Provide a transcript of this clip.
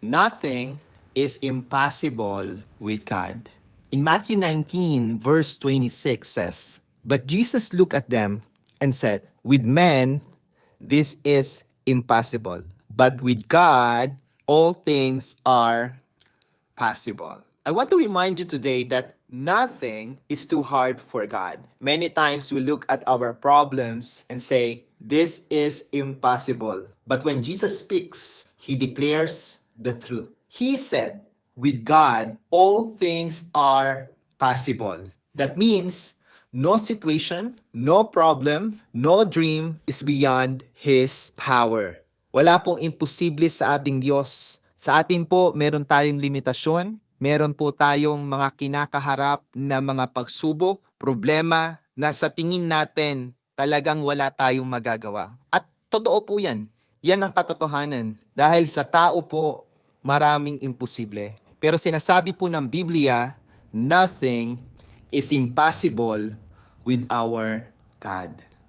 Nothing is impossible with God. In Matthew 19, verse 26 says, "But Jesus looked at them and said, with men, this is impossible. But with God, all things are possible." I want to remind you today that nothing is too hard for God. Many times we look at our problems and say, this is impossible. But when Jesus speaks, he declares the truth. He said, with God, all things are possible. That means no situation, no problem, no dream is beyond His power. Wala pong imposible sa ating Diyos. Sa atin po, meron tayong limitasyon. Meron po tayong mga kinakaharap na mga pagsubok, problema na sa tingin natin talagang wala tayong magagawa. At totoo po yan. Yan ang katotohanan. Dahil sa tao po, maraming imposible. Pero sinasabi po ng Biblia, nothing is impossible with our God.